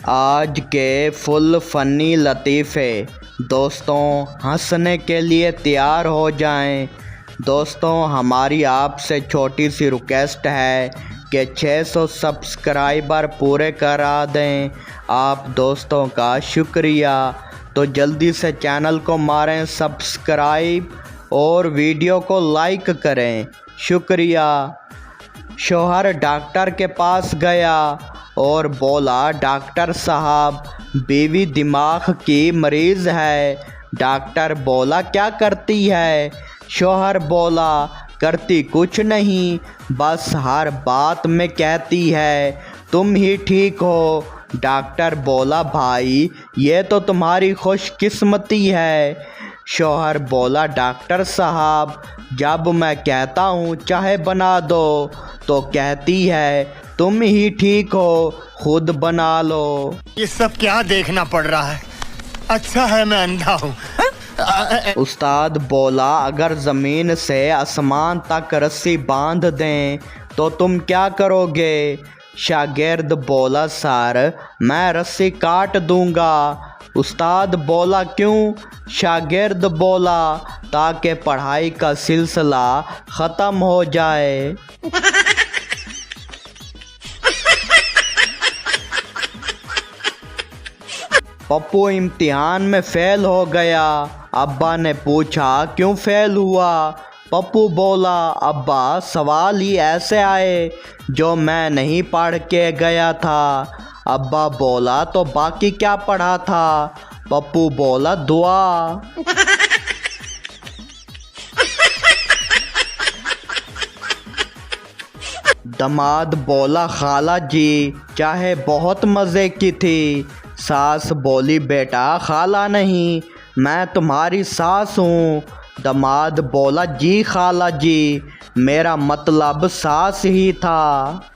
आज के full funny लतीफ़े। दोस्तों हंसने के लिए तैयार हो जाएं। दोस्तों हमारी आपसे छोटी सी रिक्वेस्ट है कि 600 सब्सक्राइबर पूरे करा दें। आप दोस्तों का शुक्रिया। तो जल्दी से चैनल को मारें सब्सक्राइब और वीडियो को लाइक करें। शुक्रिया। शौहर डॉक्टर के पास गया और बोला, डॉक्टर साहब बीवी दिमाग की मरीज़ है। डॉक्टर बोला, क्या करती है? शौहर बोला, करती कुछ नहीं, बस हर बात में कहती है तुम ही ठीक हो। डॉक्टर बोला, भाई ये तो तुम्हारी खुशकिस्मती है। शौहर बोला, डॉक्टर साहब जब मैं कहता हूँ चाय बना दो तो कहती है तुम ही ठीक हो, खुद बना लो। ये सब क्या देखना पड़ रहा है? अच्छा है मैं अंधा हूँ। उस्ताद बोला, अगर ज़मीन से आसमान तक रस्सी बांध दें तो तुम क्या करोगे? शागिर्द बोला, सर मैं रस्सी काट दूंगा। उस्ताद बोला, क्यों? शागिर्द बोला, ताकि पढ़ाई का सिलसिला ख़त्म हो जाए। पप्पू इम्तिहान में फ़ेल हो गया। अब्बा ने पूछा, क्यों फ़ेल हुआ? पप्पू बोला, अब्बा सवाल ही ऐसे आए जो मैं नहीं पढ़ के गया था। अब्बा बोला, तो बाकी क्या पढ़ा था? पप्पू बोला, दुआ। दामाद बोला, खाला जी चाहे बहुत मज़े की थी। सास बोली, बेटा खाला नहीं मैं तुम्हारी सास हूँ। दामाद बोला, जी खाला जी मेरा मतलब सास ही था।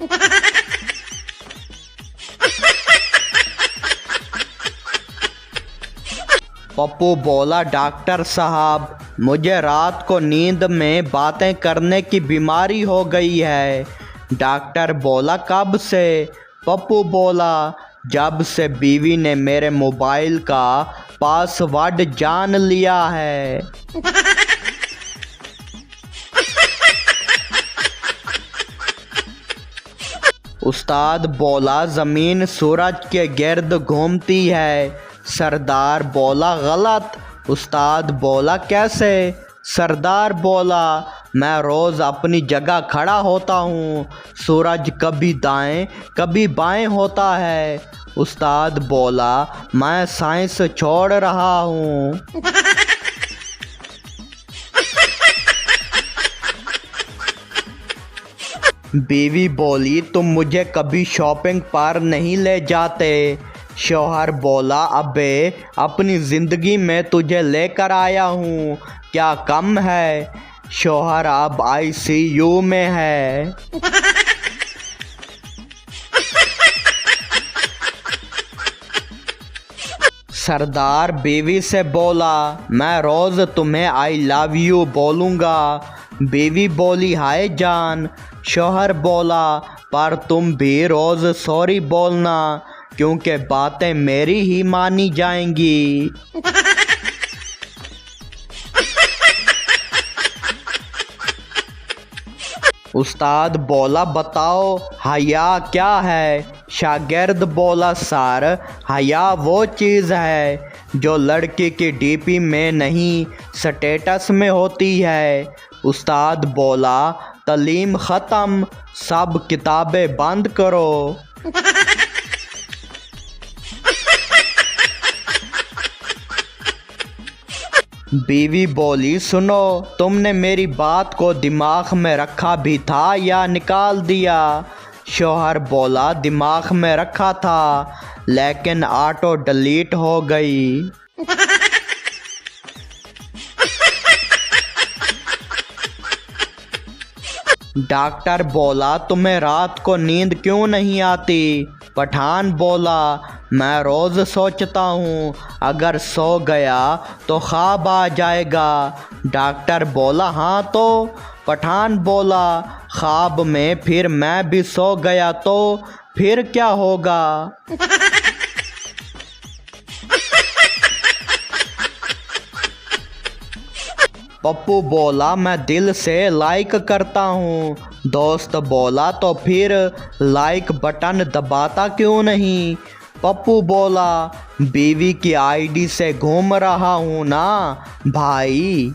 पप्पू बोला, डॉक्टर साहब मुझे रात को नींद में बातें करने की बीमारी हो गई है। डॉक्टर बोला, कब से? पप्पू बोला, जब से बीवी ने मेरे मोबाइल का पासवर्ड जान लिया है। उस्ताद बोला, ज़मीन सूरज के गिर्द घूमती है। सरदार बोला, गलत। उस्ताद बोला, कैसे? सरदार बोला, मैं रोज़ अपनी जगह खड़ा होता हूँ, सूरज कभी दाएं कभी बाएं होता है। उस्ताद बोला, मैं साइंस छोड़ रहा हूँ। बीवी बोली, तुम मुझे कभी शॉपिंग पर नहीं ले जाते। शौहर बोला, अबे अपनी ज़िंदगी में तुझे लेकर आया हूँ, क्या कम है? शौहर अब ICU में है। सरदार बीवी से बोला, मैं रोज़ तुम्हें आई लव यू बोलूँगा। बीवी बोली, हाय जान। शौहर बोला, पर तुम भी रोज़ सॉरी बोलना क्योंकि बातें मेरी ही मानी जाएंगी। उस्ताद बोला, बताओ हया क्या है? शागिर्द बोला, सर हया वो चीज़ है जो लड़की की DP में नहीं स्टेटस में होती है। उस्ताद बोला, तालीम ख़त्म, सब किताबें बंद करो। बीवी बोली, सुनो तुमने मेरी बात को दिमाग में रखा भी था या निकाल दिया? शौहर बोला, दिमाग में रखा था लेकिन ऑटो डिलीट हो गई। डॉक्टर बोला, तुम्हें रात को नींद क्यों नहीं आती? पठान बोला, मैं रोज़ सोचता हूँ अगर सो गया तो ख्वाब आ जाएगा। डॉक्टर बोला, हाँ तो? पठान बोला, ख्वाब में फिर मैं भी सो गया तो फिर क्या होगा? पप्पू बोला मैं दिल से लाइक करता हूँ। दोस्त बोला तो फिर लाइक बटन दबाता क्यों नहीं। पप्पू बोला बीवी की आईडी से घूम रहा हूँ ना भाई।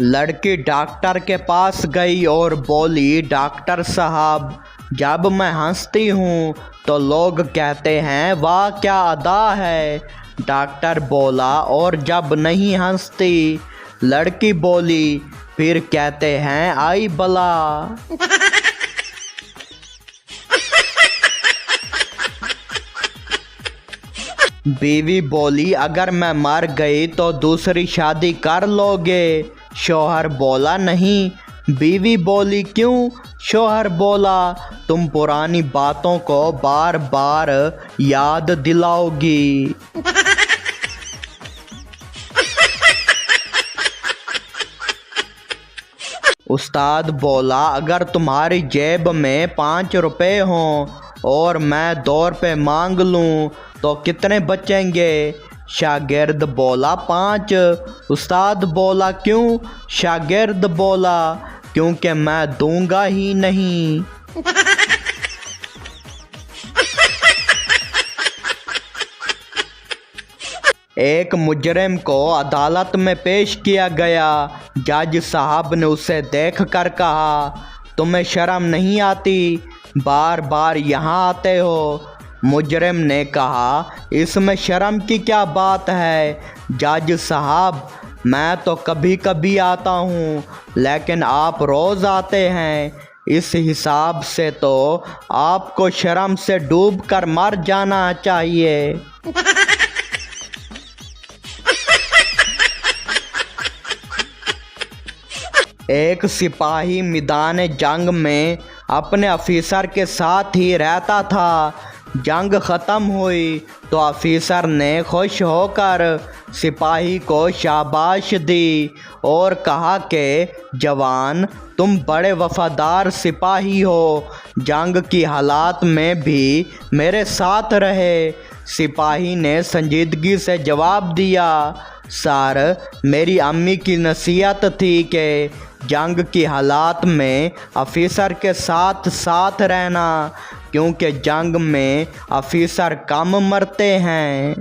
लड़की डॉक्टर के पास गई और बोली डॉक्टर साहब जब मैं हंसती हूँ तो लोग कहते हैं वाह क्या अदा है। डॉक्टर बोला और जब नहीं हंसती। लड़की बोली फिर कहते हैं आई बला। बीवी बोली अगर मैं मर गई तो दूसरी शादी कर लोगे। शौहर बोला नहीं। बीवी बोली क्यों। शौहर बोला तुम पुरानी बातों को बार बार याद दिलाओगी। उस्ताद बोला अगर तुम्हारी जेब में 5 रुपए हों और मैं 2 रुपए मांग लूँ तो कितने बचेंगे। शागिर्द बोला 5। उस्ताद बोला क्यों। शागिर्द बोला क्योंकि मैं दूंगा ही नहीं। एक मुजरिम को अदालत में पेश किया गया। जज साहब ने उसे देख कर कहा तुम्हें शर्म नहीं आती, बार बार यहाँ आते हो। मुजरिम ने कहा इसमें शर्म की क्या बात है जज साहब, मैं तो कभी कभी आता हूँ लेकिन आप रोज़ आते हैं, इस हिसाब से तो आपको शर्म से डूब कर मर जाना चाहिए। एक सिपाही मैदान जंग में अपने ऑफिसर के साथ ही रहता था। जंग ख़त्म हुई तो ऑफिसर ने खुश होकर सिपाही को शाबाश दी और कहा कि जवान तुम बड़े वफादार सिपाही हो, जंग की हालात में भी मेरे साथ रहे। सिपाही ने संजीदगी से जवाब दिया सर मेरी अम्मी की नसीहत थी कि जंग की हालात में ऑफिसर के साथ साथ रहना, क्योंकि जंग में ऑफिसर कम मरते हैं।